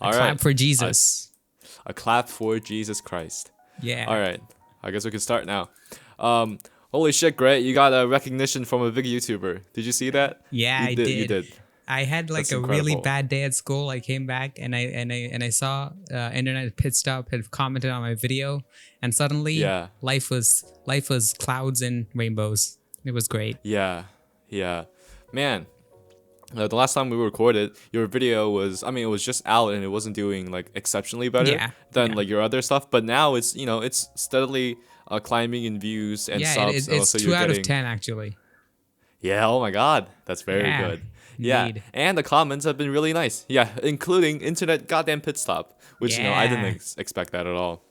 A All clap right. for Jesus. A clap for Jesus Christ. Yeah. All right. I guess we can start now. Um, Holy shit, great! You got a recognition from a big YouTuber. Did you see that? Yeah, You I did. You did. did. I had like That's a really incredible. bad day at school. I came back and I saw Internet Pit Stop had commented on my video, and suddenly Yeah. life was clouds and rainbows. It was great. Yeah. Yeah. Man, the last time we recorded, your video was, I mean, it was just out and it wasn't doing like exceptionally better Yeah, than yeah, like your other stuff. But now it's steadily climbing in views and yeah. subs. And It's also, you're 2 out of getting 10 actually. yeah. Oh my God, that's very Yeah, good. Yeah, indeed. and the comments have been really nice. Yeah, including internet goddamn pit stop, which I didn't Yeah, expect that at all.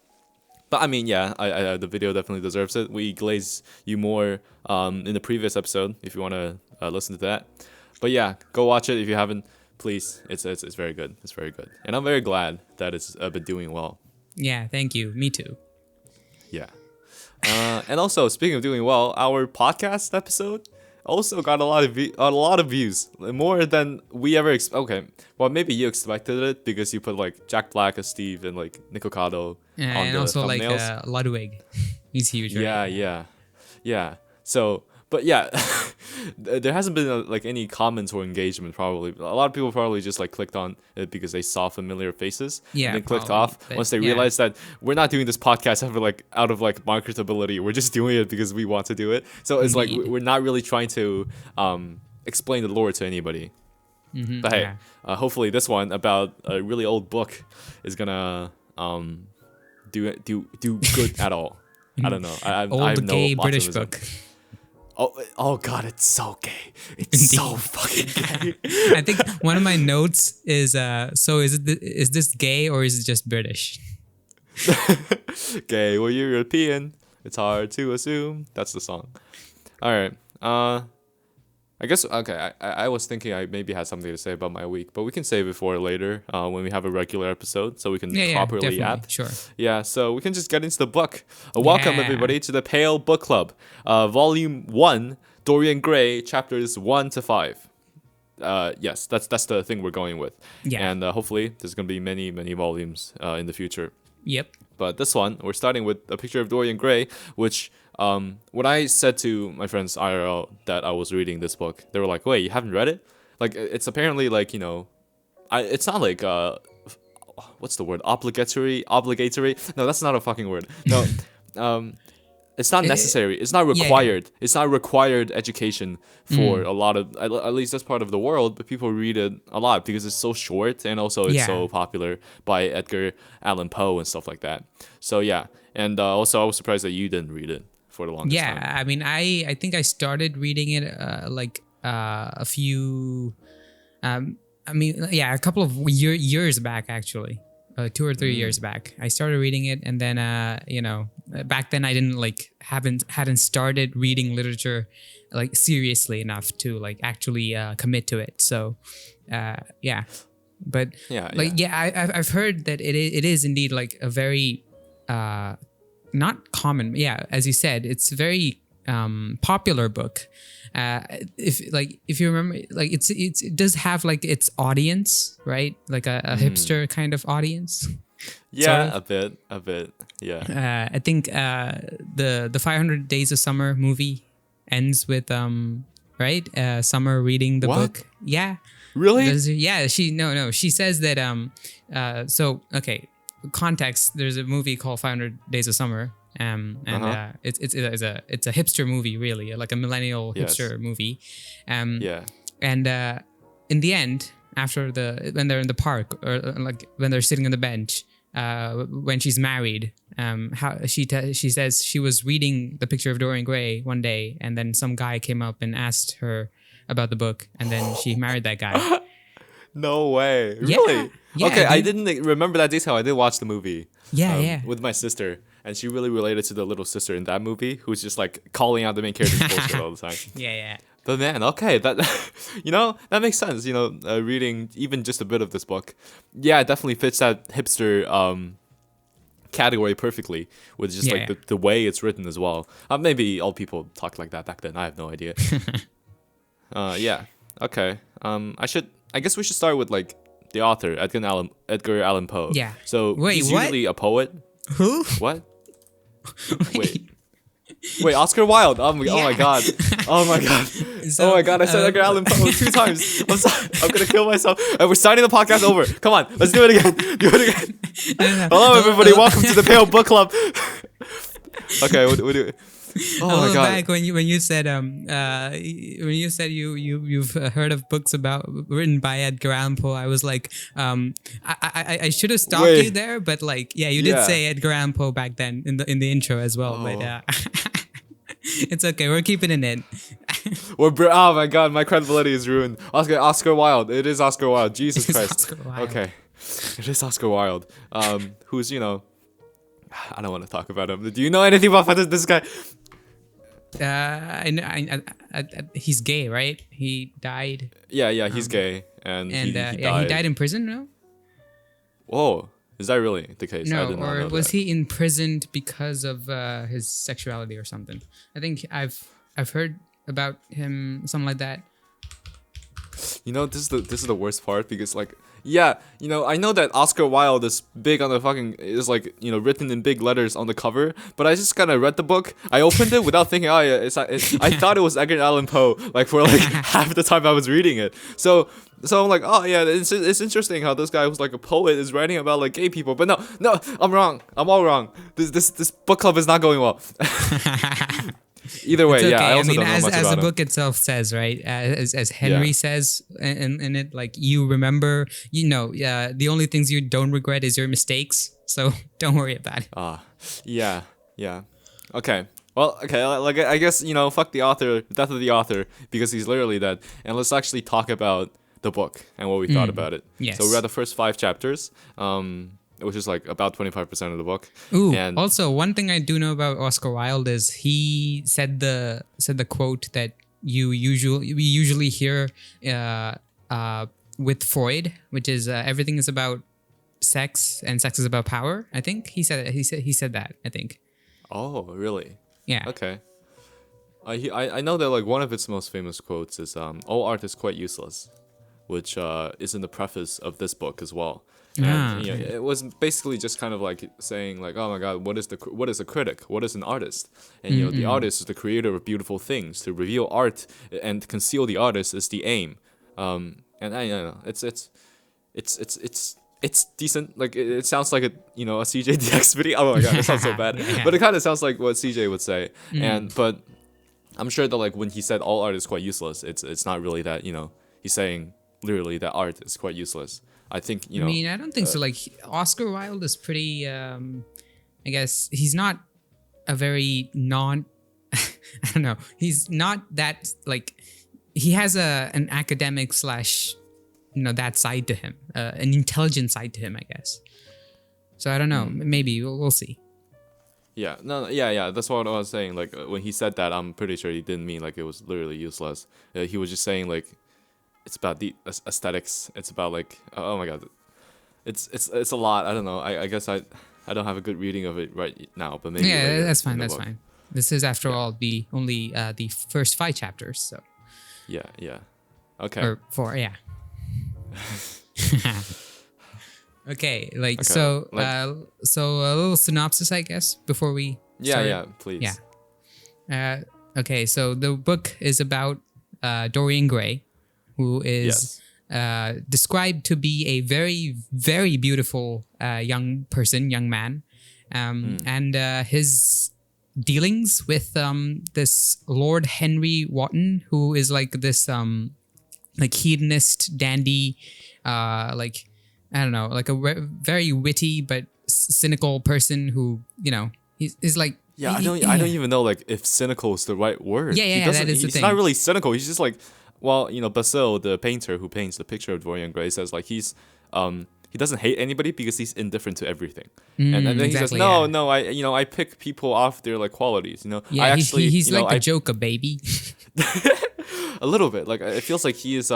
But I mean, yeah, the video definitely deserves it. We glaze you more in the previous episode if you want to listen to that. But yeah, go watch it if you haven't. Please, it's very good. It's very good, and I'm very glad that it's been doing well. yeah. Thank you. Me too. Yeah. And also, speaking of doing well, our podcast episode also got a lot of views, more than we ever okay. Well, maybe you expected it because you put like Jack Black as Steve and like Nikocado on And the also like thumbnails. Ludwig, he's huge, right? Yeah. So, but yeah, there hasn't been like any comments or engagement. Probably a lot of people probably just like clicked on it because they saw familiar faces Yeah, and then clicked probably. off But, once they yeah. realized that we're not doing this podcast out of like marketability. We're just doing it because we want to do it. So it's like Indeed. we're not really trying to explain the lore to anybody. But hey, Yeah. hopefully this one about a really old book is gonna do good at all. I don't know. I have Old no gay British optimism. book. Oh God, it's so gay. It's so fucking gay. I think one of my notes is so is this gay or is it just British? Gay or European, it's hard to assume. That's the song. All right. I guess okay. I was thinking I maybe had something to say about my week, but we can save it for later when we have a regular episode, so we can Yeah, properly definitely. Sure. Yeah, so we can just get into the book. Welcome Yeah. everybody to the Pale Book Club, Volume 1, Dorian Gray, chapters 1 to 5. Yes, that's the thing we're going with. Yeah. And hopefully there's gonna be many volumes in the future. Yep. But this one, we're starting with a picture of Dorian Gray, which when I said to my friends IRL that I was reading this book, they were like, "Wait, you haven't read it?" Like it's apparently like it's not like what's the word? Obligatory? No, that's not a fucking word. No, it's not necessary. It's not yeah. required. It's not required education for a lot of at least this part of the world. But people read it a lot because it's so short and also it's Yeah. so popular by Edgar Allan Poe and stuff like that. So yeah, and also I was surprised that you didn't read it for the longest Yeah. time. I mean, I think I started reading it a few. A couple of years back actually. 2 or 3 years back, I started reading it, and then back then I didn't hadn't started reading literature like seriously enough to like actually commit to it. So, yeah, but I've heard that it is indeed like a very not common. Yeah, as you said, it's a very popular book. If you remember, like it does have like its audience, right? Like a hipster kind of audience. Yeah, sort a bit. Yeah. I think the 500 Days of Summer movie ends with right Summer reading the What? book. Yeah. Really? Yeah, she says that so okay, context, there's a movie called 500 Days of Summer, it's a hipster movie, really, like a millennial Yes. hipster movie, Yeah. and in the end, after when they're in the park, or like when they're sitting on the bench, when she's married, how she says she was reading the picture of Dorian Gray one day, and then some guy came up and asked her about the book, and then she married that guy. No way. Yeah. Really? Yeah, Okay, I dude. didn't remember that detail. I did watch the movie. Yeah. With my sister, and she really related to the little sister in that movie, who's just like calling out the main character's bullshit all the time. Yeah. But man, okay, that that makes sense. Reading even just a bit of this book, yeah, it definitely fits that hipster category perfectly with just like Yeah. the way it's written as well. Maybe all people talked like that back then. I have no idea. Yeah. Okay. I guess we should start with like the author, Edgar Allan Poe. Yeah. So Wait, he's what? usually a poet. Who? What? Wait, Oscar Wilde. Oh my Yeah. god. Oh my god. So, Oh my god, I said Edgar Allan Poe 2 times. I'm sorry. I'm gonna kill myself. And we're starting the podcast over. Come on, let's do it again. Do it again. Hello everybody, welcome to the Pale Book Club. Okay, we'll do it. Oh my god. Back when you said you've heard of books written by Edgar Allan Poe, I was like, I should have stopped Wait. you there, but like, yeah, you did Yeah. say Edgar Allan Poe back then in the intro as well. But it's okay, we're keeping it in. Oh my god, my credibility is ruined. Oscar Wilde. It is Oscar Wilde. Jesus It's Christ. Oscar Wilde. Okay. It is Oscar Wilde. Who's, I don't want to talk about him. Do you know anything about this guy? He's gay, right? He died, Yeah, he's gay. And, and he he died. died in prison. No, Whoa. Is that really the case? I no, did not or know was that. he imprisoned because of his sexuality or something? I think I've heard about him, something like that. This is the worst part because like I know that Oscar Wilde is big on the is written in big letters on the cover, but I just kind of read the book. I opened it without thinking, oh yeah, I thought it was Edgar Allan Poe like for like half the time I was reading it. So I'm like, oh yeah, it's interesting how this guy who's like a poet is writing about like gay people, but no, I'm wrong. I'm all wrong. This book club is not going well. Either way, It's okay. I also mean, don't know much as about the him. book itself says, right? As Henry Yeah. says in it, like you remember, the only things you don't regret is your mistakes. So don't worry about it. Yeah. Okay. Well, okay. Like I guess fuck the author, death of the author, because he's literally dead. And let's actually talk about the book and what we thought about it. Yes. So we read the first 5 chapters, which is like about 25% of the book. Ooh. And Also, one thing I do know about Oscar Wilde is he said the quote that we usually hear with Freud, which is everything is about sex and sex is about power. I think he said that. I think. oh, really? Yeah. Okay. I know that like one of its most famous quotes is all art is quite useless, which is in the preface of this book as well. And it was basically just kind of like saying like, oh my god, what is a critic? What is an artist? And the artist is the creator of beautiful things. To reveal art and conceal the artist is the aim. And I don't know, it's decent. Like it sounds like a CJDX video. Oh my god, it sounds so bad. But it kind of sounds like what CJ would say. But I'm sure that like when he said all art is quite useless, it's not really that he's saying literally that art is quite useless. I think I mean, I don't think so. Like Oscar Wilde is pretty. I guess he's not a very non. I don't know. He's not that like. He has an academic / that side to him, an intelligent side to him, I guess. So I don't know. Maybe we'll see. Yeah, no, yeah. That's what I was saying. Like when he said that, I'm pretty sure he didn't mean like it was literally useless. He was just saying like it's about the aesthetics. It's about like oh my god, it's a lot. I don't know. I guess I don't have a good reading of it right now, but maybe later that's fine. in the That's book. fine. This is after all the only the first 5 chapters. So Yeah. Okay. or 4, yeah. Okay, like Okay, so like- so a little synopsis, I guess, before we start. Yeah, please. Yeah. Okay, so the book is about Dorian Gray, who is described to be a very, very beautiful young man, and his dealings with this Lord Henry Wotton, who is like this like hedonist dandy, like I don't know, like a very witty but cynical person who he's like. Yeah, I don't even know like if cynical is the right word. Yeah, that is the He's thing. not really cynical. He's just like, well, Basil, the painter who paints the picture of Dorian Gray, says like he doesn't hate anybody because he's indifferent to everything. And then he says, exactly, no, I pick people off their like qualities. Yeah, I actually he's like I a joker, baby. a little bit. Like it feels like he is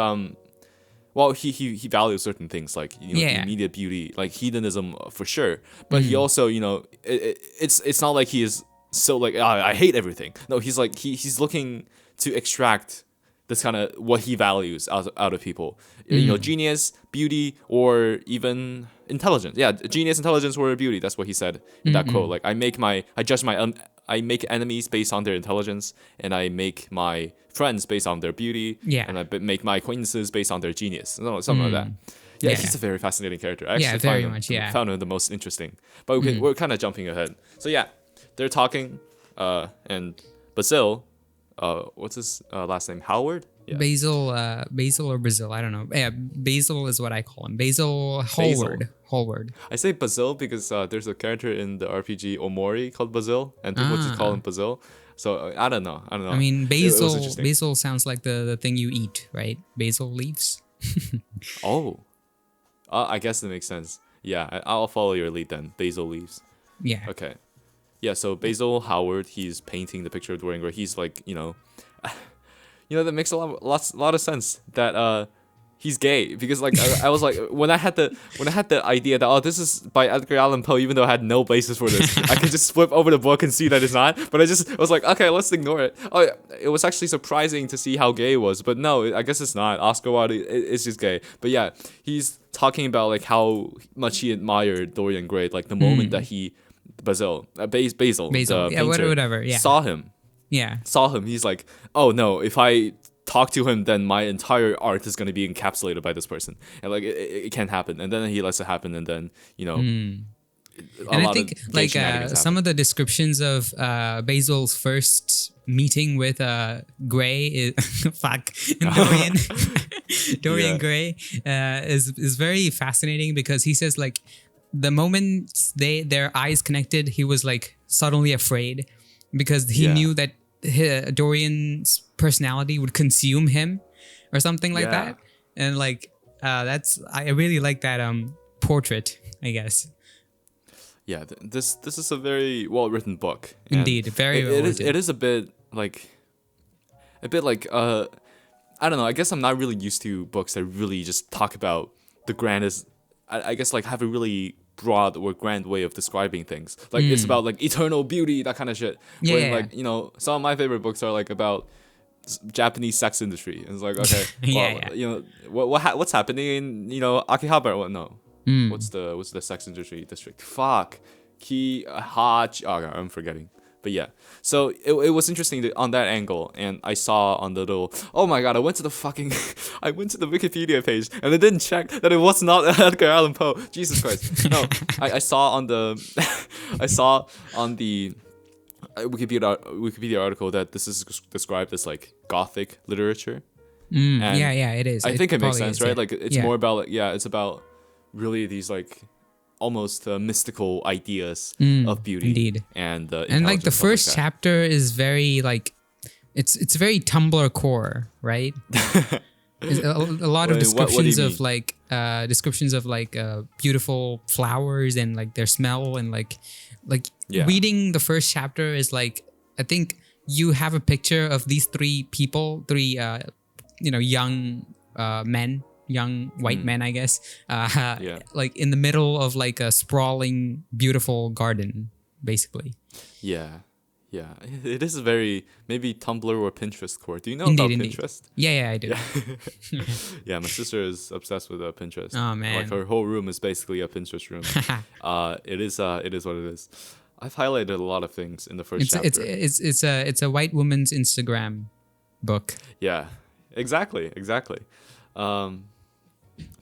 well, he values certain things like immediate beauty, like hedonism for sure. But he also it's not like he is so like I hate everything. No, he's like he's looking to extract this kind of what he values out of people. You know, genius, beauty, or even intelligence. Yeah, genius, intelligence, or beauty. That's what he said in that quote. Like, I make enemies based on their intelligence, and I make my friends based on their beauty, Yeah. and I make my acquaintances based on their genius. Something like that. Yeah, Yeah. he's a very fascinating character. I actually Yeah, very much, yeah. found him the most interesting. But we're kind of jumping ahead. So yeah, they're talking, and Basil, what's his last name? Howard? Yeah. Basil or Brazil, I don't know. Yeah, Basil is what I call him. Basil Hallward. I say Basil because there's a character in the RPG Omori called Basil, and people just call him Basil. So I don't know. I mean, It was basil. interesting. Basil sounds like the thing you eat, right? Basil leaves. Oh, I guess that makes sense. Yeah, I'll follow your lead then. Basil leaves. Yeah. Okay. Yeah, so Basil Howard, he's painting the picture of Dorian Gray. He's like, that makes a lot of sense that he's gay, because like I was like, when I had the idea that this is by Edgar Allan Poe, even though I had no basis for this, I could just flip over the book and see that it's not. But I was like, okay, let's ignore it. Oh, it was actually surprising to see how gay it was, but no, I guess it's not. Oscar Wilde is just gay. But yeah, he's talking about like how much he admired Dorian Gray, like the moment that Basil, the yeah, painter, whatever. Yeah. saw him. He's like, oh no, if I talk to him, then my entire art is going to be encapsulated by this person, and like it can't happen. And then he lets it happen, and then And I think like some of the descriptions of Basil's first meeting with Gray is Dorian Gray is very fascinating, because he says like the moment their eyes connected, he was like suddenly afraid, because he knew that Dorian's personality would consume him or something like that. And like I really like that portrait, I guess. Yeah, this is a very well written book. Indeed, very well written. It is a bit like I don't know, I guess I'm not really used to books that really just talk about the grandest, I guess like have a really broad or grand way of describing things. Like it's about like eternal beauty, that kind of shit. When like, some of my favorite books are like about Japanese sex industry. And it's like, okay, what's happening in, Akihabara? Well, no. What's the sex industry district? Fuck. I'm forgetting. But yeah, so it was interesting on that angle, and I saw on the little, oh my god, I went to the Wikipedia page, and I didn't check that it was not Edgar Allan Poe. Jesus Christ. No, I saw on the Wikipedia article that this is described as like Gothic literature. And yeah, it is. I think it makes sense, right? Yeah. Like it's more about it's about really these like almost mystical ideas of beauty. Indeed. And like the first chapter is very like it's very Tumblr core, right? a lot of descriptions of like beautiful flowers and like their smell, and like reading the first chapter is like, I think you have a picture of these three young men, young white men, I guess, like in the middle of like a sprawling, beautiful garden, basically. Yeah. It is very maybe Tumblr or Pinterest core. Do you know Indeed. Pinterest? Yeah, I do. Yeah, my sister is obsessed with Pinterest. Oh man, like her whole room is basically a Pinterest room. It is what it is. I've highlighted a lot of things in the first chapter. It's a white woman's Instagram book. Yeah, exactly.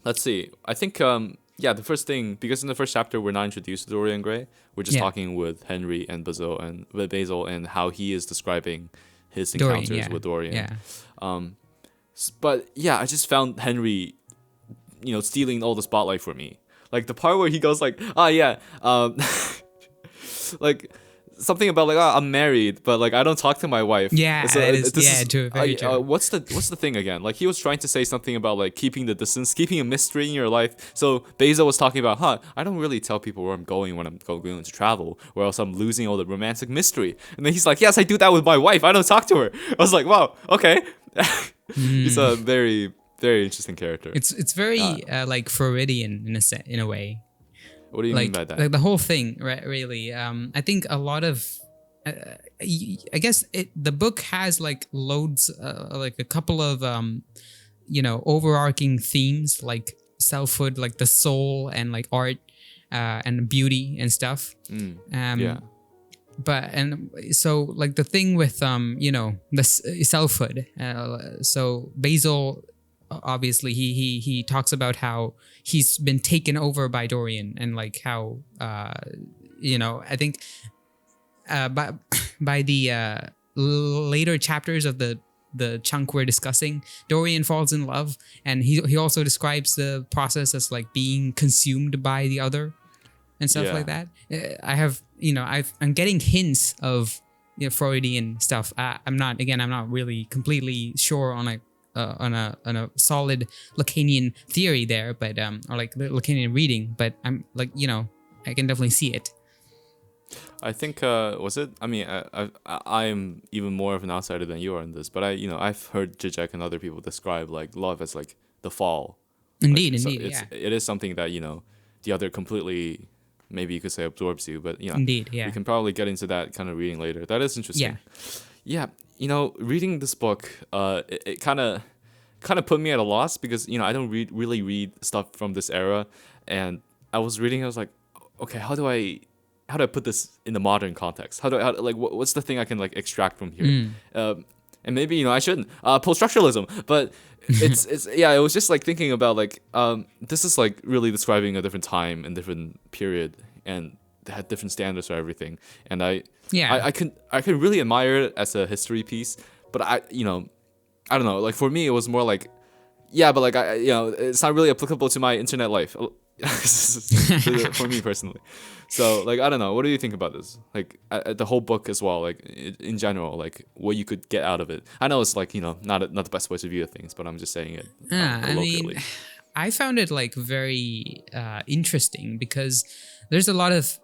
Let's see. I think the first thing, because in the first chapter we're not introduced to Dorian Gray. We're just talking with Henry and Basil and how he is describing his encounters with Dorian. Yeah. But yeah, I just found Henry, stealing all the spotlight for me. Like the part where he goes like, like something about like, I'm married, but like I don't talk to my wife. Yeah, true, very true. What's the thing again? Like he was trying to say something about like keeping the distance, keeping a mystery in your life. So Basil was talking about, I don't really tell people where I'm going when I'm going to travel, or else I'm losing all the romantic mystery. And then he's like, yes, I do that with my wife. I don't talk to her. I was like, wow, okay. He's a very, very interesting character. It's very like Freudian in a way. What do you mean by that? Like the whole thing, right? Really, I think a lot of I guess the book has like loads, like a couple of overarching themes like selfhood, like the soul, and like art, and beauty and stuff. Yeah. But and so like the thing with the selfhood. So Basil, obviously he talks about how he's been taken over by Dorian, and like how I think by by the later chapters of the chunk we're discussing, Dorian falls in love, and he also describes the process as like being consumed by the other and stuff Yeah. like that. I have, I'm getting hints of Freudian stuff. I'm not really completely sure on a solid Lacanian theory there, but or like Lacanian reading, but I'm like, I can definitely see it. I think was it? I mean, I'm even more of an outsider than you are in this, but I've heard Zizek and other people describe like love as like the fall. Indeed, Like, indeed, it's, yeah. it is something that the other completely, maybe you could say, absorbs you, but Indeed, yeah. we can probably get into that kind of reading later. That is interesting. Yeah, reading this book, it kind of put me at a loss because I don't really read stuff from this era, and I was reading, I was like, okay, how do I put this in the modern context? What's the thing I can like extract from here? And maybe I shouldn't post-structuralism, but it's yeah, it was just like thinking about like this is like really describing a different time and different period, and they had different standards for everything, and I can really admire it as a history piece, but I don't know, like for me it was more like, yeah, but like it's not really applicable to my internet life. For me personally. So like, I don't know, what do you think about this, like the whole book as well, like in general, like what you could get out of it? I know it's like not the best way to view things, but I'm just saying it colloquially. I found it like very interesting because there's a lot of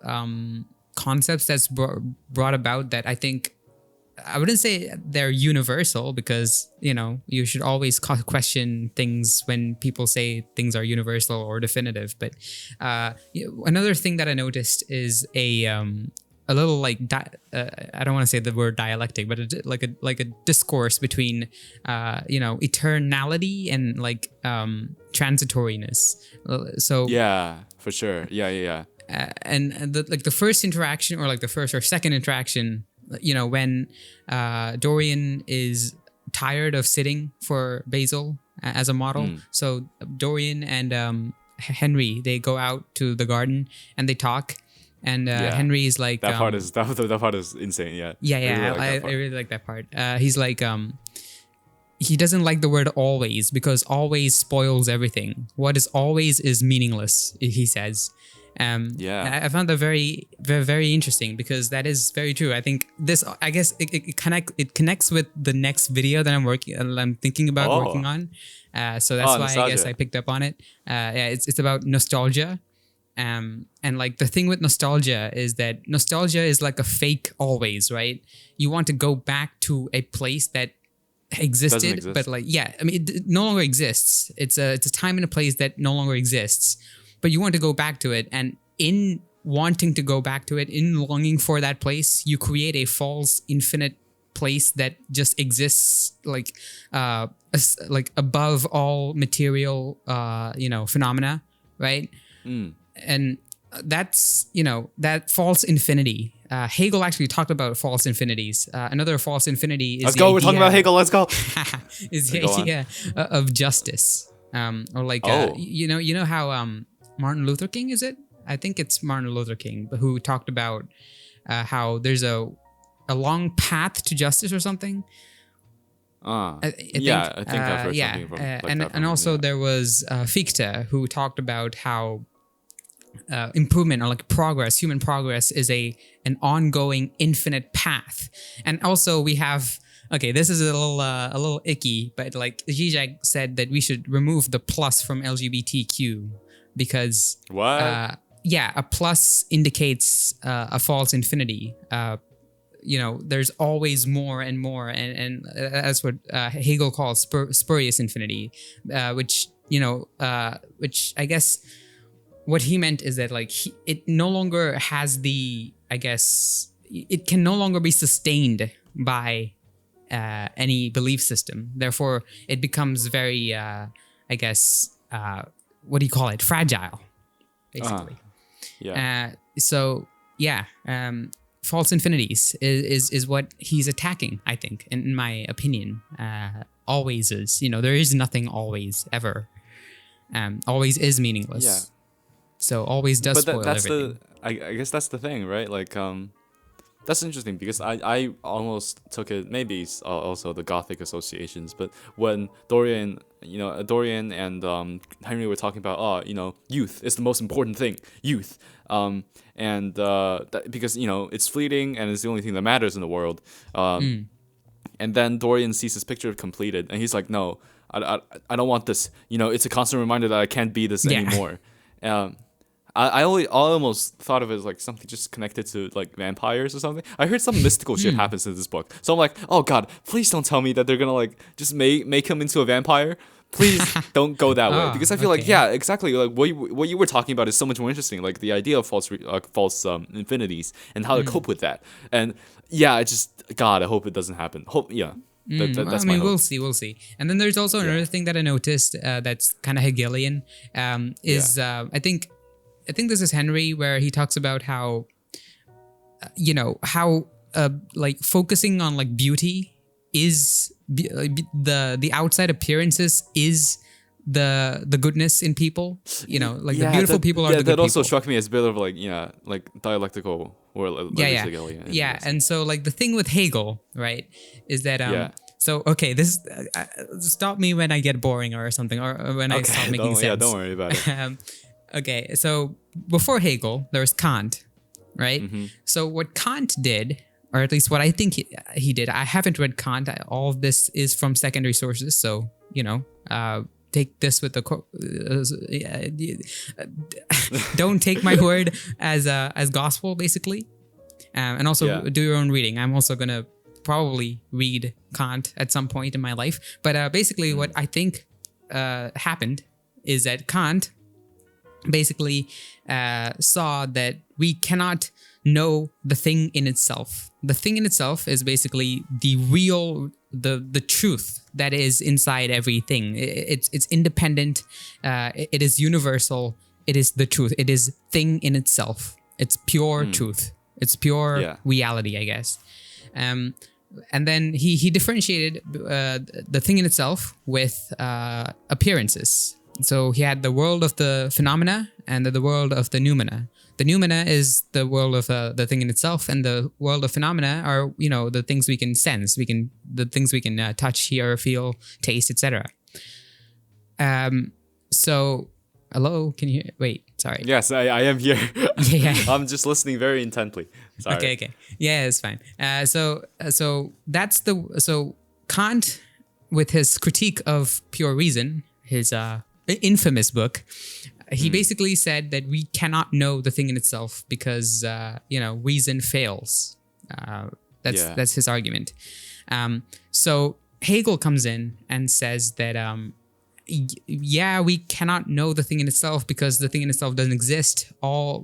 concepts that's brought about that I think, I wouldn't say they're universal, because you should always question things when people say things are universal or definitive. But another thing that I noticed is a little like I don't want to say the word dialectic, but like a discourse between eternality and like transitoriness. So yeah, for sure. Yeah. And the first interaction, or like the first or second interaction, when Dorian is tired of sitting for Basil as a model. So Dorian and Henry, they go out to the garden and they talk. And Henry is like, that part is insane. Yeah. I really like that part. He's like, he doesn't like the word always because always spoils everything. What is always is meaningless, he says. I found that very, very, very interesting because that is very true. I think this, I guess it connects with the next video that I'm thinking about working on. So that's why nostalgia. I guess I picked up on it. It's about nostalgia. And like the thing with nostalgia is that nostalgia is like a fake always, right? You want to go back to a place that existed, but like, it no longer exists. It's a time and a place that no longer exists. But you want to go back to it, and in wanting to go back to it, in longing for that place, you create a false, infinite place that just exists, like above all material, phenomena, right? And that's that false infinity. Hegel actually talked about false infinities. Another false infinity is we're talking about Hegel. Let's go. Is the idea of justice, or like you know how Martin Luther King, is it? I think it's Martin Luther King, who talked about how there's a long path to justice or something. I think I've heard something from like that. And also there was Fichte, who talked about how improvement, or like progress, human progress, is an ongoing infinite path. And also we have, okay, this is a little icky, but like Zizek said that we should remove the plus from LGBTQ. Because a plus indicates a false infinity. There's always more and more, and that's what Hegel calls spurious infinity, which I guess what he meant is that like it no longer has the, I guess, it can no longer be sustained by any belief system. Therefore, it becomes very, I guess, what do you call it? Fragile, basically. Yeah. So yeah, false infinities is what he's attacking, I think, in my opinion. Always is. There is nothing always, ever. Always is meaningless. Yeah. So always does But spoil that's everything. I guess that's the thing, right? Like that's interesting because I almost took it, maybe it's also the Gothic associations, but when Dorian and Henry were talking about, youth is the most important thing, youth, because it's fleeting and it's the only thing that matters in the world, and then Dorian sees his picture completed and he's like, no, I don't want this, it's a constant reminder that I can't be this anymore. I almost thought of it as like something just connected to like vampires or something. I heard some mystical shit happens in this book, so I'm like, oh god, please don't tell me that they're gonna like just make him into a vampire. Please don't go that way, because I feel like, yeah, exactly, like what you were talking about is so much more interesting, like the idea of false infinities and how to cope with that. And yeah, I hope it doesn't happen. That's my hope. We'll see. And then there's also another thing that I noticed that's kind of Hegelian. I think this is Henry, where he talks about how, like focusing on like beauty is the outside appearances is the goodness in people. The beautiful people are the good that also people. struck me as a bit of like dialectical or Hegelian. Yeah. And so like the thing with Hegel, right, is that So okay, this stop me when I get boring or something, or when I stop making sense. Yeah, don't worry about it. Okay, so before Hegel, there was Kant, right? Mm-hmm. So what Kant did, or at least what I think he did, I haven't read Kant. All of this is from secondary sources, so take this with the don't take my word as gospel, basically, and also do your own reading. I'm also gonna probably read Kant at some point in my life, but basically, what I think happened is that Kant basically saw that we cannot know the thing in itself. The thing in itself is basically the real, the truth that is inside everything. It's independent. It is universal. It is the truth. It is thing in itself. It's pure truth. It's pure reality, I guess. And then he differentiated the thing in itself with appearances. So he had the world of the phenomena and the world of the noumena. The noumena is the world of the thing in itself, and the world of phenomena are the things we can sense, the things we can touch, hear, feel, taste, etc. So, hello, can you hear? Wait, sorry. Yes, I am here. Yeah. I'm just listening very intently. Sorry. Okay. Yeah, it's fine. So Kant, with his critique of pure reason, his infamous book, he basically said that we cannot know the thing in itself because reason fails. That's his argument. So Hegel comes in and says that we cannot know the thing in itself because the thing in itself doesn't exist. He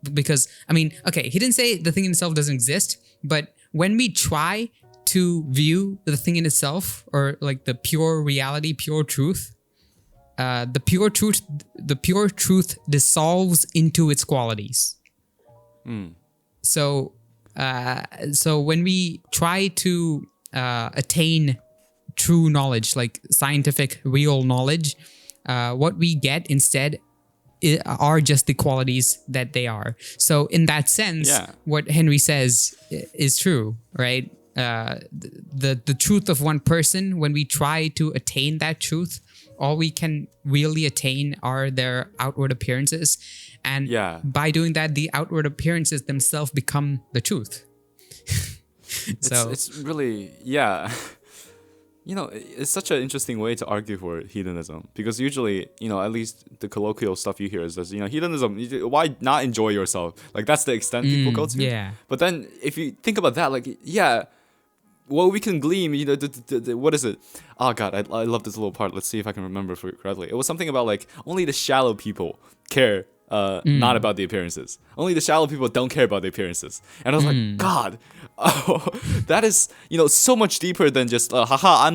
didn't say the thing in itself doesn't exist, but when we try to view the thing in itself, or like the pure reality, pure truth, the pure truth dissolves into its qualities. So when we try to attain true knowledge, like scientific, real knowledge, what we get instead are just the qualities that they are. So in that sense, what Henry says is true, right? The truth of one person, when we try to attain that truth, all we can really attain are their outward appearances. And by doing that, the outward appearances themselves become the truth. So it's really, it's such an interesting way to argue for hedonism, because usually, at least the colloquial stuff you hear is this, hedonism, why not enjoy yourself? Like, that's the extent people go to. Yeah. But then if you think about that, like, what we can glean, what is it? Oh god, I love this little part. Let's see if I can remember correctly. It was something about like only the shallow people care not about the appearances. Only the shallow people don't care about the appearances. And I was like, God, oh, that is, so much deeper than just, haha,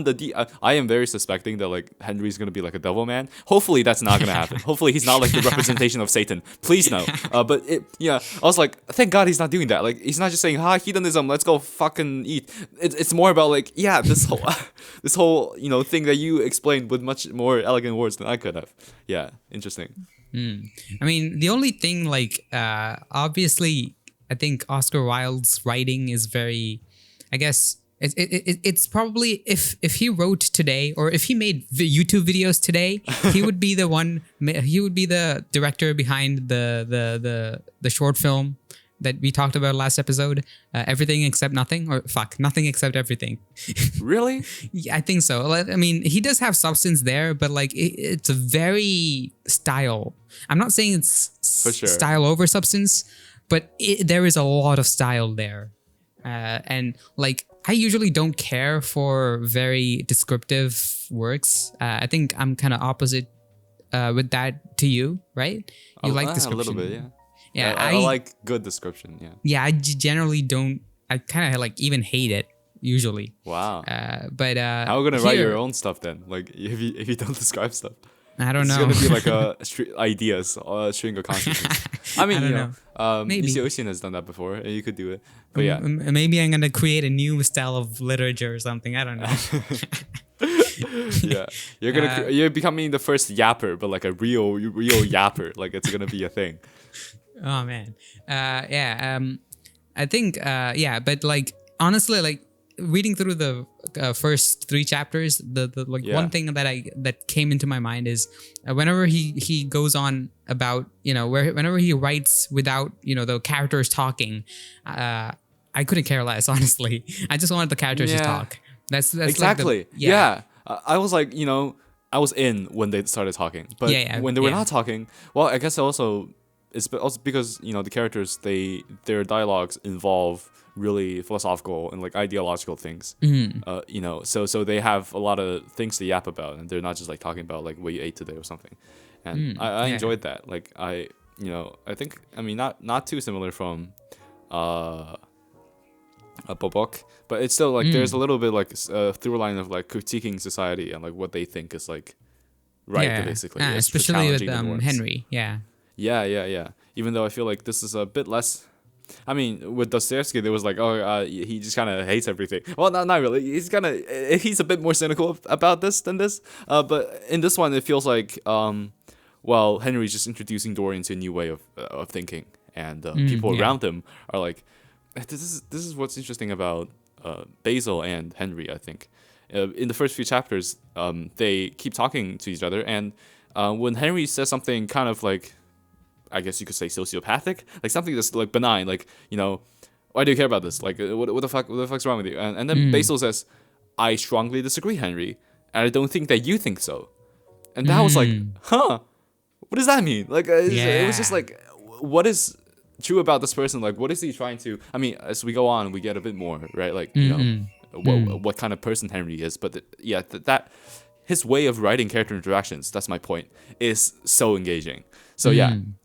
I am very suspecting that, like, Henry's gonna be like a devil man. Hopefully that's not gonna happen. Hopefully he's not like the representation of Satan. Please no. But I was like, thank God he's not doing that. Like, he's not just saying, hedonism, let's go fucking eat. It's more about like, this whole, this whole, thing that you explained with much more elegant words than I could have. Yeah, interesting. I mean, the only thing, like, obviously, I think Oscar Wilde's writing is very, I guess, it's probably, if he wrote today, or if he made YouTube videos today, he would be the director behind the short film that we talked about last episode, Everything Except Nothing, or Nothing Except Everything. Really? Yeah, I think so. I mean, he does have substance there, but like it's a very style. I'm not saying it's For sure. style over substance, but there is a lot of style there. And like, I usually don't care for very descriptive works. I think I'm kind of opposite with that to you, right? You like description. A little bit, yeah. Yeah, I like good description. Yeah. Yeah, I generally don't. I kind of like even hate it usually. Wow. But how are you gonna write your own stuff then? Like if you don't describe stuff. I don't know. It's gonna be like ideas or a string of consciousness. I mean, I don't know. Maybe Ocean has done that before, and you could do it. But yeah, maybe I'm gonna create a new style of literature or something. I don't know. Yeah, you're becoming the first yapper, but like a real yapper. Like it's gonna be a thing. Oh man, yeah. I think but like honestly, like reading through the first 3 chapters, the one thing that came into my mind is whenever he goes on about whenever he writes without the characters talking, I couldn't care less, honestly. I just wanted the characters to talk. That's exactly like I was like I was in when they started talking, but when they were not talking, well, I guess it's also because the characters their dialogues involve really philosophical and like ideological things. So they have a lot of things to yap about, and they're not just like talking about like what you ate today or something. And I enjoyed that. Like I think not too similar from a Bobok, but it's still like there's a little bit like a through line of like critiquing society and like what they think is like right, basically. Especially with Henry. Yeah. Even though I feel like this is a bit less. I mean, with Dostoevsky, there was like, he just kind of hates everything. Well, not really. He's a bit more cynical about this than this. But in this one, it feels like, Henry's just introducing Dorian to a new way of thinking, and people around him are like, this is what's interesting about Basil and Henry. I think in the first few chapters, they keep talking to each other, and when Henry says something kind of like, I guess you could say sociopathic, like something that's like benign, like why do you care about this? Like what the fuck's wrong with you? And then Basil says, I strongly disagree, Henry, and I don't think that you think so. And that was like, what does that mean? Like it was just like, what is true about this person? Like what is he trying to? I mean, as we go on, we get a bit more, right? Like what kind of person Henry is, but that his way of writing character interactions, that's my point, is so engaging. So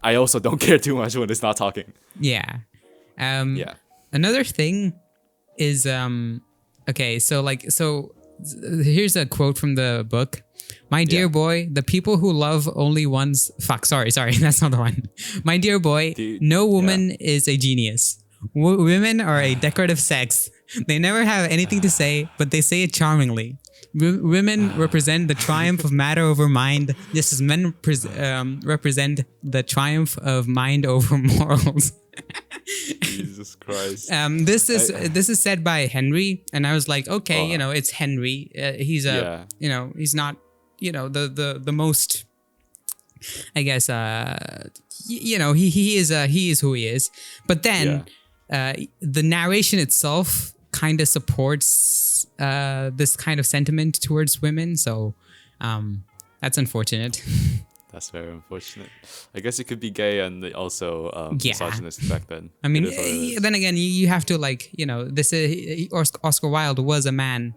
I also don't care too much when it's not talking. Yeah. Another thing is so here's a quote from the book. My dear boy, the people who love only one's sorry, that's not the one. My dear boy, no woman is a genius. Women are a decorative sex. They never have anything to say, but they say it charmingly. Women represent the triumph of matter over mind, just as men represent the triumph of mind over morals. Jesus Christ. This is said by Henry, and I was like, okay, it's Henry. He's he's not, the most, I guess, he is who he is. But then the narration itself kind of supports this kind of sentiment towards women, so that's unfortunate. That's very unfortunate. I guess it could be gay and also misogynist back then. I mean, then again, you have to this is Oscar Wilde was a man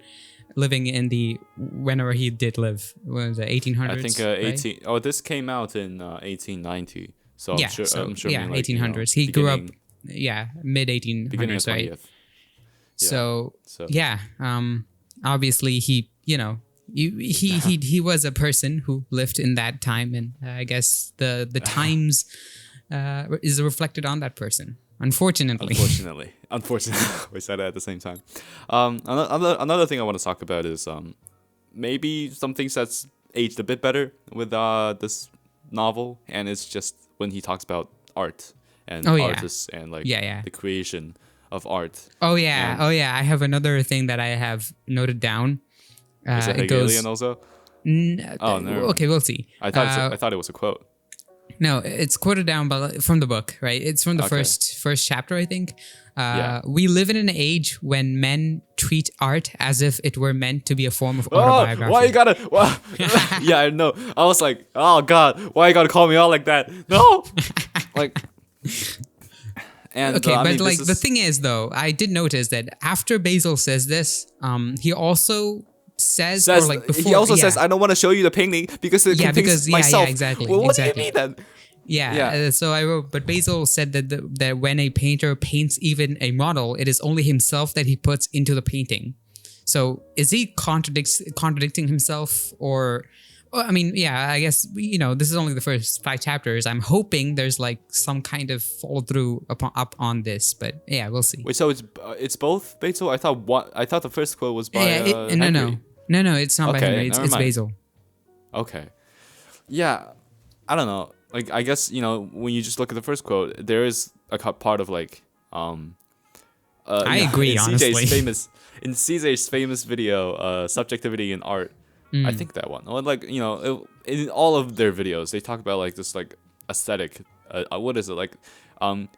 living in whenever he did live, was it 1800s? I think 18. Right? Oh, this came out in 1890. So I'm sure. So I'm sure. yeah, Like, 1800s. He grew up, mid beginning of 1800s, right? 20th. Yeah. So So yeah, obviously he was a person who lived in that time, and I guess the times is reflected on that person. Unfortunately. unfortunately, we said it at the same time. Another thing I want to talk about is maybe some things that's aged a bit better with this novel, and it's just when he talks about art and artists and like the creation of art. Oh yeah, I have another thing that I have noted down. Is it Hegelian also? Oh no. Okay, we'll see. I thought it was a quote. No, it's quoted down from the book, right? It's from the first chapter, I think. We live in an age when men treat art as if it were meant to be a form of autobiography. Why you gotta? Yeah, I know. I was like, oh god, why you gotta call me out like that? No, like. And, okay, but like the thing is, though, I did notice that after Basil says this, he also says or like before, he also says, "I don't want to show you the painting because it contains myself." Yeah, exactly. Well, what exactly. do you mean then? Yeah. So I wrote, but Basil said that when a painter paints even a model, it is only himself that he puts into the painting. So is he contradicting himself, or? Well, I mean, yeah, I guess this is only the first 5 chapters. I'm hoping there's like some kind of follow through up on this, but yeah, we'll see. Wait, so it's both Basil? I thought the first quote was by Henry. No, it's not by Henry. It's Basil. Okay. Yeah, I don't know. Like, I guess when you just look at the first quote, there is a part of like I agree, honestly. In CJ's famous video, Subjectivity in Art. I think that one. Like, in all of their videos, they talk about like this like aesthetic. What is it like?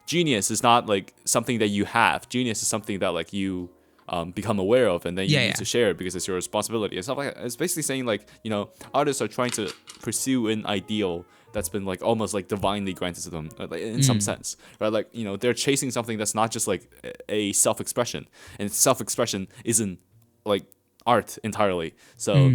Genius is not like something that you have. Genius is something that like you become aware of, and then you need to share it because it's your responsibility and stuff like that. It's basically saying like artists are trying to pursue an ideal that's been like almost like divinely granted to them in some sense, right? Like they're chasing something that's not just like a self-expression, and self-expression isn't like art entirely. So.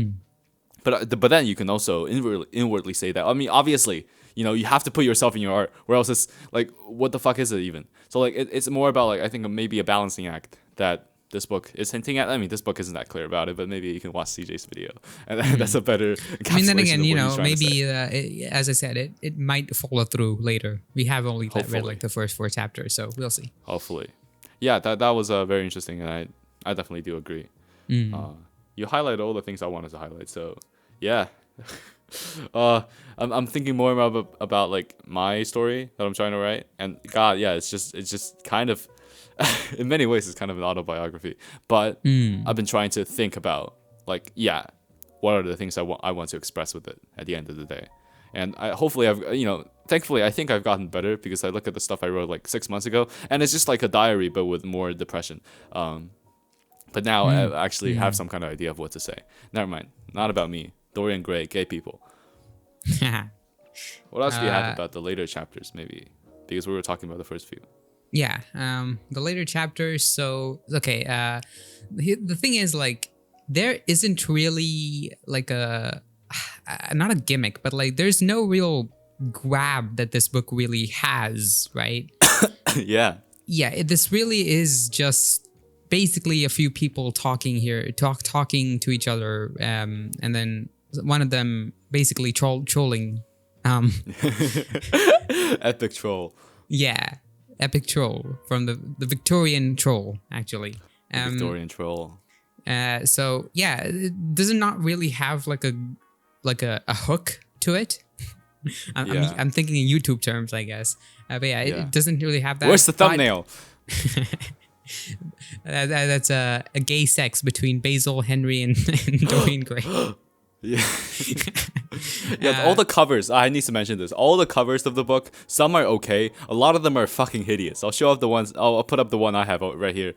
But then you can also inwardly say that. I mean, obviously, you have to put yourself in your art, or else it's like, what the fuck is it even? So like, it's more about like, I think maybe a balancing act that this book is hinting at. I mean, this book isn't that clear about it, but maybe you can watch CJ's video, and that's a better. I mean, then again, maybe as I said, it might follow through later. We have only read like the first 4 chapters, so we'll see. Hopefully, yeah, that was very interesting, and I definitely do agree. You highlighted all the things I wanted to highlight, so. Yeah, I'm thinking more about like my story that I'm trying to write, and God, yeah, it's just kind of, in many ways, it's kind of an autobiography. But I've been trying to think about like, what are the things I want to express with it at the end of the day, and hopefully I've thankfully I think I've gotten better because I look at the stuff I wrote like 6 months ago, and it's just like a diary but with more depression. But now I actually have some kind of idea of what to say. Never mind, not about me. Dorian Gray, gay people. What else do you have about the later chapters, maybe? Because we were talking about the first few. Yeah, the later chapters. So, okay, the thing is, like, there isn't really, like, not a gimmick, but, like, there's no real grab that this book really has, right? Yeah. Yeah, this really is just basically a few people talking to each other, and then one of them basically trolling. Epic troll. Yeah, epic troll from the Victorian troll, actually. Victorian troll. So yeah, it does not really have like a hook to it. I'm thinking in YouTube terms, I guess. But it doesn't really have that. Where's the thumbnail? That's a gay sex between Basil, Henry, and Dorian Gray. All the covers. I need to mention this. All the covers of the book, some are okay. A lot of them are fucking hideous. I'll show off the ones. I'll put up the one I have right here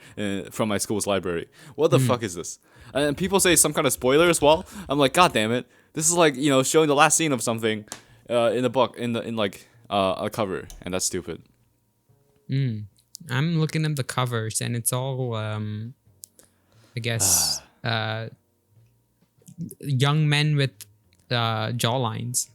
from my school's library. What the fuck is this? And people say it's some kind of spoiler as well. I'm like, God damn it! This is like showing the last scene of something in the book in a cover, and that's stupid. I'm looking at the covers, and it's all I guess young men with jawlines.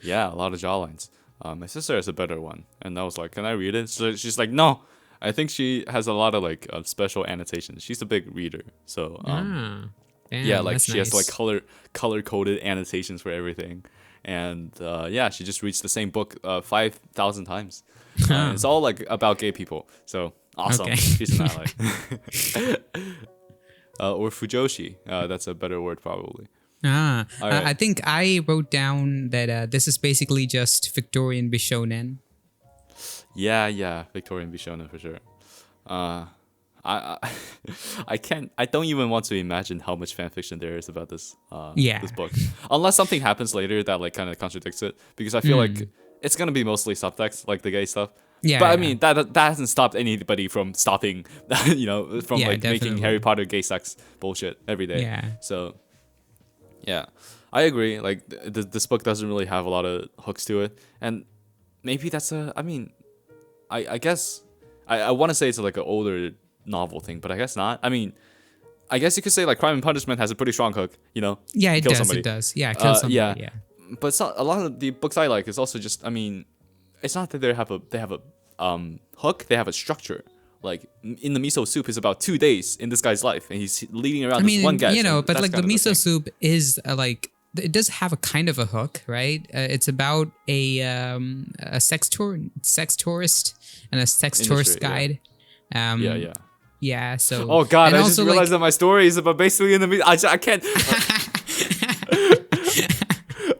Yeah, a lot of jawlines. My sister has a better one, and I was like, can I read it? So she's like, no. I think she has a lot of like special annotations. She's a big reader, so Damn, yeah, like that's she has like nice. color coded annotations for everything, and yeah, she just reads the same book 5,000 times. It's all like about gay people, so awesome. Okay. She's an ally. Or fujoshi, that's a better word probably. All right. I think I wrote down that this is basically just Victorian Bishonen. Yeah, Victorian Bishona for sure. I I can't. I don't even want to imagine how much fan fiction there is about Yeah. this book, unless something happens later that like kind of contradicts it. Because I feel like it's gonna be mostly subtext, like the gay stuff. Yeah, But I yeah. mean that hasn't stopped anybody from stopping, from Yeah, like making definitely. Harry Potter gay sex bullshit every day. Yeah. So yeah, I agree. Like this book doesn't really have a lot of hooks to it, and maybe that's a. I mean, I guess I want to say it's like an older novel thing, but I guess not. I mean, I guess you could say like Crime and Punishment has a pretty strong hook. Yeah, it Kill does. somebody. It does. Yeah, kill somebody. Yeah, Yeah. but it's not, a lot of the books I like is also just. I mean, it's not that they have a hook. They have a structure. Like in the miso soup is about 2 days in this guy's life, and he's leading around I mean, this one guy. but like the miso soup is like it does have a kind of a hook, right? It's about a sex tourist and a sex tourist Industry, guide. Yeah. Yeah. So. Oh God! and I just also, realized that my story is about basically in the miso. I can't.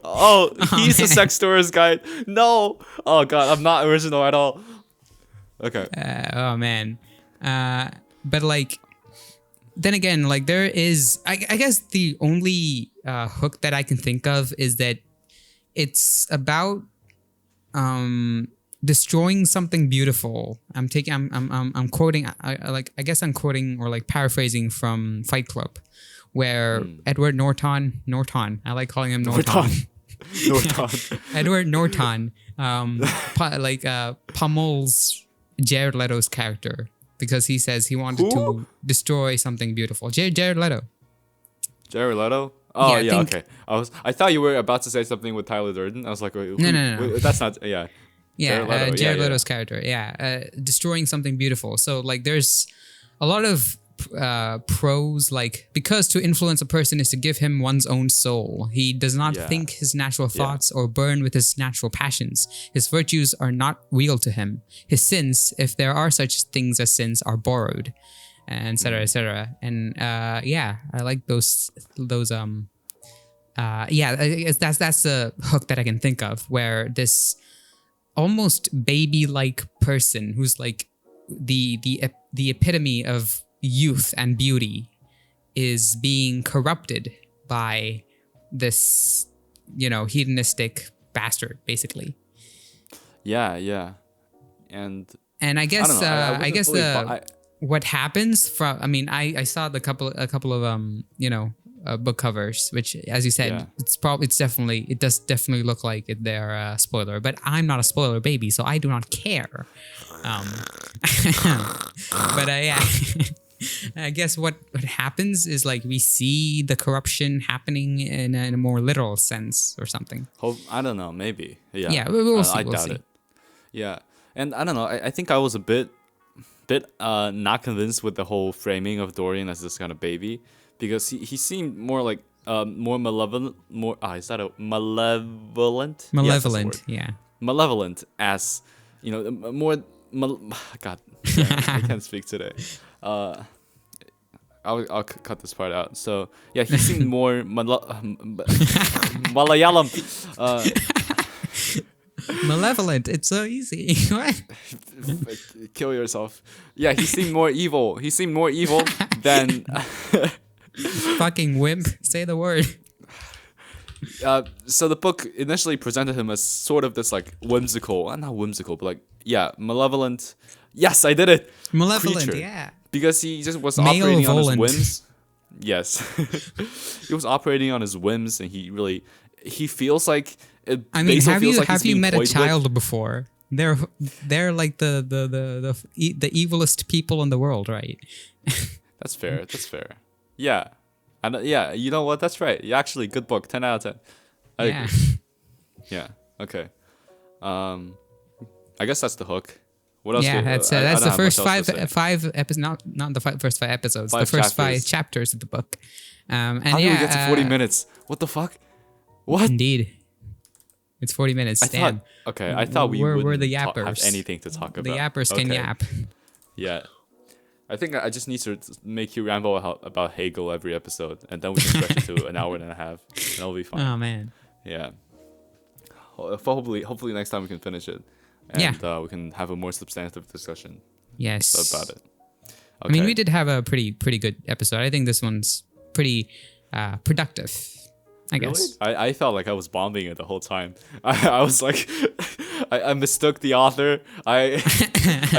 Oh, he's a sex tourist guide. No. Oh God, I'm not original at all. Okay. Oh man. But like, then again, like there is, I guess the only hook that I can think of is that it's about destroying something beautiful. I'm quoting. I guess I'm quoting or like paraphrasing from Fight Club, where Edward Norton. I like calling him Norton. Norton. Edward Norton, pummels Jared Leto's character because he says he wanted to destroy something beautiful. Jared Leto. Jared Leto. Oh Yeah, I think- okay. I thought you were about to say something with Tyler Durden. I was like, wait, No. wait, that's not. Yeah. Yeah, Jared Jared Leto, Leto's character. Yeah, destroying something beautiful. So like, there's a lot of pros, like because to influence a person is to give him one's own soul. He does not Yeah. think his natural thoughts or burn with his natural passions. His virtues are not real to him. His sins, if there are such things as sins, are borrowed, and etc. etc. And yeah, I like those yeah, I guess that's the hook that I can think of, where this almost baby-like person who's like the epitome of youth and beauty is being corrupted by this hedonistic bastard, basically. Yeah. And I guess I don't know. I guess wasn't fully what happens from, I mean, I saw a couple of book covers, which, as you said, Yeah. it does definitely look like they're a spoiler, but I'm not a spoiler baby, so I do not care. But yeah, I guess what happens is like we see the corruption happening in a more literal sense or something. I don't know. Maybe. Yeah. Yeah, we'll see. I We'll doubt see. it. Yeah. And I don't know. I think I was a bit not convinced with the whole framing of Dorian as this kind of baby, because he seemed more like more malevolent. More is that a malevolent? Yes, that's the word. Yeah. Malevolent as more. God, I can't speak today. I'll cut this part out. So yeah, he seemed more Malayalam. Malevolent. It's so easy. What? Kill yourself. Yeah, he seemed more evil. He seemed more evil than. Fucking wimp. Say the word. So the book initially presented him as sort of this like whimsical, not whimsical, but like malevolent. Yes, I did it. Malevolent. Creature. Yeah. Because he just was operating on his Malevolent. whims. Yes, he was operating on his whims, and he feels like. I mean, Basil have feels you like he's have you being met a toyed with. child before? They're like the evilest people in the world, right? That's fair. That's fair. Yeah, and yeah, you know what? That's right. Yeah, actually, good book. 10 out of 10. I Yeah. agree. Yeah. Okay. I guess that's the hook. What else? Yeah, do, that's I that's don't the have first much else to say. five episodes. Not the first 5 episodes. Five the first chapters. 5 chapters of the book. And How yeah, did we get to 40 minutes? What the fuck? What? Indeed, it's 40 minutes. I Damn. thought. Okay, I thought we We're wouldn't the have yappers. anything to talk about. The yappers can Okay. yap. Yeah. I think I just need to make you ramble about Hegel every episode, and then we can stretch it to an hour and a half, and it'll be fine. Oh man. Yeah. Hopefully next time we can finish it, and we can have a more substantive discussion Yes. about it. Okay. I mean, we did have a pretty good episode. I think this one's pretty productive. I guess. Really? I felt like I was bombing it the whole time. I was like, I mistook the author. I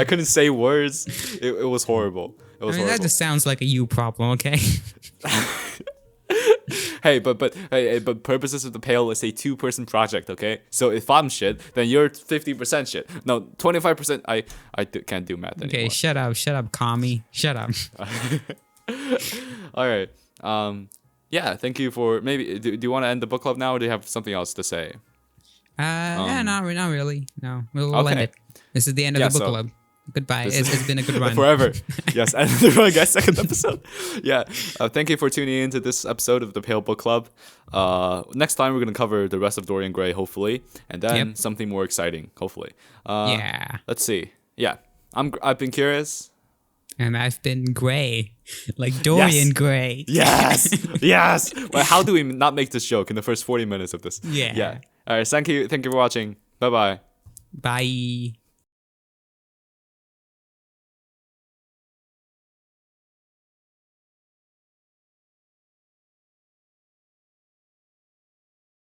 couldn't say words. It was horrible. It was horrible. That just sounds like a you problem, okay? Hey, but purposes of the pale, let's say 2-person project, okay? So if I'm shit, then you're 50% shit. No, 25%. Can't do math anymore. Okay, shut up, commie. Shut up. All right. Yeah. Thank you for maybe. Do you want to end the book club now, or do you have something else to say? Yeah, not really. No, we'll end Okay. it. This is the end of the book club. Goodbye. It's been a good run. Forever. Yes, and the wrong guys, second episode. Yeah. Thank you for tuning in to this episode of the Pale Book Club. Next time we're gonna cover the rest of Dorian Gray, hopefully, and then something more exciting, hopefully. Yeah. Let's see. Yeah. I've been curious. And I've been Gray, like Dorian Gray. Yes. Yes. Well, how do we not make this joke in the first 40 minutes of this? Yeah. Yeah. All right. Thank you for watching. Bye-bye. Bye.